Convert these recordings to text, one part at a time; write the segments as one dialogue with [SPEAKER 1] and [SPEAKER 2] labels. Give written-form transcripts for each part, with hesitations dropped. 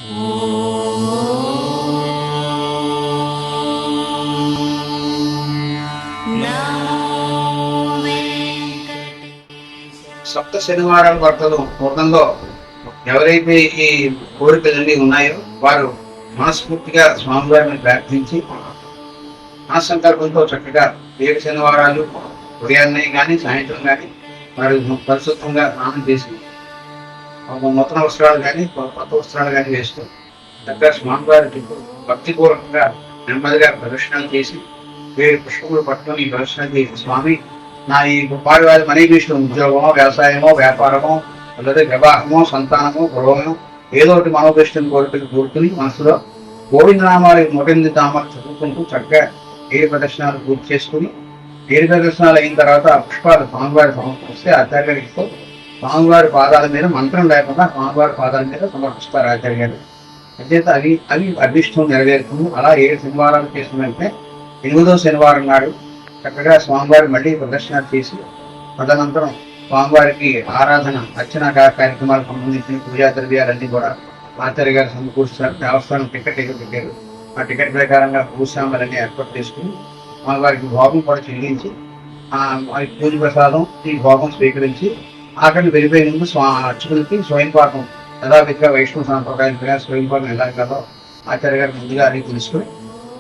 [SPEAKER 1] సప్త శనివారాల వ్రతాలు పూర్ణంలో ఎవరైతే ఈ కోరికలన్నీ ఉన్నాయో వారు మనస్ఫూర్తిగా స్వామివారిని ప్రార్థించి ఆ సంకల్పంతో చక్కగా 7 శనివారాలు ఉదయాన్నే కానీ సాయంత్రం కానీ వారు పరిశుభ్రంగా స్నానం చేసి నూతన వస్త్రాలు కానీ కొత్త వస్త్రాలు కానీ వేస్తూ చక్కగా స్వామివారికి భక్తిపూర్వకంగా నెమ్మదిగా ప్రదర్శనలు చేసి 7 పుష్పములు పట్టుకొని ప్రదర్శన చేసి స్వామి నా ఈ ఉపాధి మనకి ఇష్టం ఉద్యోగమో వ్యవసాయమో వ్యాపారమో లేదా వివాహమో సంతానమో గృహమో ఏదో ఒకటి మనోభిష్టం కోరుకుని మనసులో గోవిందనామాలు 108 నామాలు చదువుకుంటూ చక్కగా 7 ప్రదర్శనాలు పూర్తి చేసుకుని 7 ప్రదర్శనాలు అయిన తర్వాత పుష్పాలు స్వామివారి సమర్పిస్తే ఆచార్యులతో స్వామివారి పాదాల మీద మంత్రం లేకుండా స్వామివారి పాదాల మీద సమర్పిస్తారు ఆచార్యులు. అయితే అవి అభిష్టం నెరవేరుతుంది. అలా 7 శనివారాలు చేసిన వెంటనే 8వ శనివారం నాడు చక్కగా స్వామివారి మళ్ళీ ప్రదర్శనలు చేసి తదనంతరం స్వామివారికి ఆరాధన అర్చన కార్యక్రమాలకు సంబంధించిన పూజా ద్రవ్యాలన్నీ కూడా ఆచార్య గారు సమకూరుస్తారు. దేవస్థానం టికెట్ పెట్టారు. ఆ టికెట్ ప్రకారంగా భూస్వాములన్నీ ఏర్పాటు చేసుకుని స్వామివారికి భోగం కూడా చెల్లించి పూజ ప్రసాదం ఈ భోగం స్వీకరించి అక్కడికి వెళ్ళిపోయే ముందు అర్చకులకి స్వయంపాకం యథావిధిగా వైష్ణవ సాంప్రదాయంగా స్వయంపాకం ఎలా కాదో ఆచార్య గారు ముందుగా అది తెలుసుకుని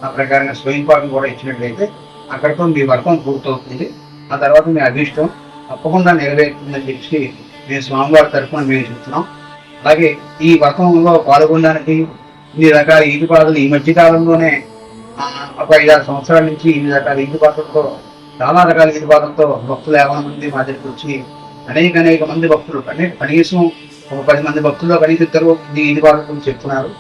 [SPEAKER 1] ఆ ప్రకారంగా స్వయంపాకం కూడా ఇచ్చినట్లయితే అక్కడితో మీ వర్గం పూర్తవుతుంది. ఆ తర్వాత మీ అభిష్టం తప్పకుండా నెరవేరుతుందని చెప్పి మేము స్వామివారి తరఫున మేము చెప్తున్నాం. అలాగే ఈ వ్రతంలో పాల్గొనడానికి ఇన్ని రకాల ఈదుపాదలు ఈ మధ్యకాలంలోనే ఒక 5-6 సంవత్సరాల నుంచి ఇన్ని రకాల ఈదుపాదలతో చాలా రకాల ఈదుపాదలతో భక్తులు 50 మంది మా దగ్గరికి వచ్చి అనేక మంది భక్తులు కనీసం ఒక 10 మంది భక్తుల్లో కనీసం ఇద్దరు ఈదుపాదలు చెప్తున్నారు.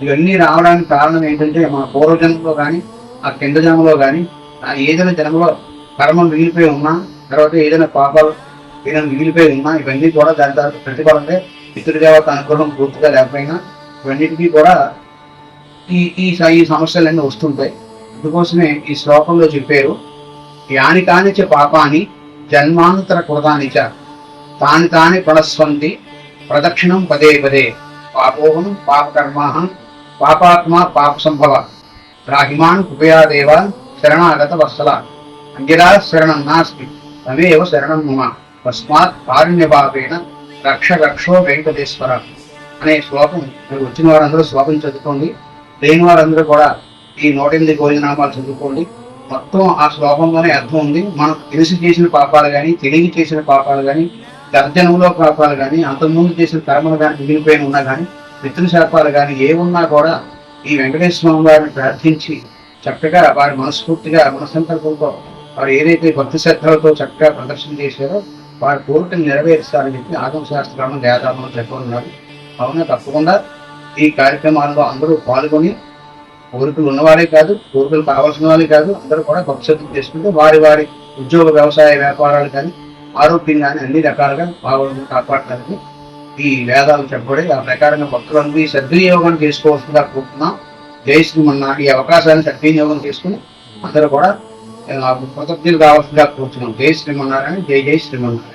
[SPEAKER 1] ఇవన్నీ రావడానికి కారణం ఏంటంటే మా పూర్వజన్మలో కానీ ఆ కింద జన్మలో కానీ ఏదైనా జన్మలో కర్మం మిగిలిపోయి ఉన్నా తర్వాత ఏదైనా పాపాలు ఏదైనా మిగిలిపోయి ఉన్నా ఇవన్నీ కూడా దాని తర్వాత ప్రతిఫలంగా పితృదేవత అనుగ్రహం పూర్తిగా లేకపోయినా ఇవన్నిటికీ కూడా ఈ సమస్యలన్నీ వస్తుంటాయి. అందుకోసమే ఈ శ్లోకంలో చెప్పారు, యాని కానిచ పాపాని జన్మాంతర కృతానిచ తాని ఫలస్వంతి ప్రదక్షిణం పదే పదే పాపోహం పాపకర్మాహం పాపాత్మ పాప సంభవ రాహిమాన్ కృపయాదేవ శరణాగత వత్సల అంజరా శరణం నాస్తి తమేవ శరణం మమ తస్మాత్ కారుణ్యభావేన రక్షో వెంకటేశ్వర అనే శ్లోకం వచ్చిన వారందరూ శ్లోకం చదువుకోండి. లేని వారందరూ కూడా ఈ 108 భోజనామాలు చదువుకోండి. మొత్తం ఆ శ్లోకంలోనే అర్థం ఉంది. మనం తెలిసి చేసిన పాపాలు కానీ తెలియని చేసిన పాపాలు కానీ గర్జనంలో పాపాలు కానీ అంతకుముందు చేసిన కర్మలు కానీ మిగిలిపోయిన ఉన్నా కానీ పితృశాపాలు కానీ ఏమున్నా కూడా ఈ వెంకటేశ్వర స్వామి వారిని ప్రార్థించి చక్కగా వారి మనస్ఫూర్తిగా మనసంకల్పంతో వారు ఏదైతే భక్తి శ్రద్ధలతో చక్కగా ప్రదర్శన చేశారో వారి కోరికలు నెరవేరుస్తారని చెప్పి ఆగమ శాస్త్రాలను వేదాలను చెప్పుకున్నారు. అవునా తప్పకుండా ఈ కార్యక్రమాల్లో అందరూ పాల్గొని కోరికలు ఉన్నవారే కాదు కోరికలు కావాల్సిన వాళ్ళే కాదు అందరూ కూడా భక్తి శ్రద్ధలు చేసుకుంటూ వారి ఉద్యోగ వ్యవసాయ వ్యాపారాలు కానీ ఆరోగ్యం కానీ అన్ని రకాలుగా బాగోగులు కాపాడటానికి ఈ వేదాలు చెప్పబడి ఆ ప్రకారంగా భక్తులందరూ సద్వినియోగం చేసుకోవాల్సిందిగా కోరుతున్నాం. జై శ్రీమన్నారాయణ. ఈ అవకాశాన్ని సద్వినియోగం చేసుకుని అందరూ కూడా కృతజ్ఞతలు కావాల్సిందిగా కోరుతున్నాం. జై శ్రీమన్నారాయణ. జై శ్రీమన్నారాయణ.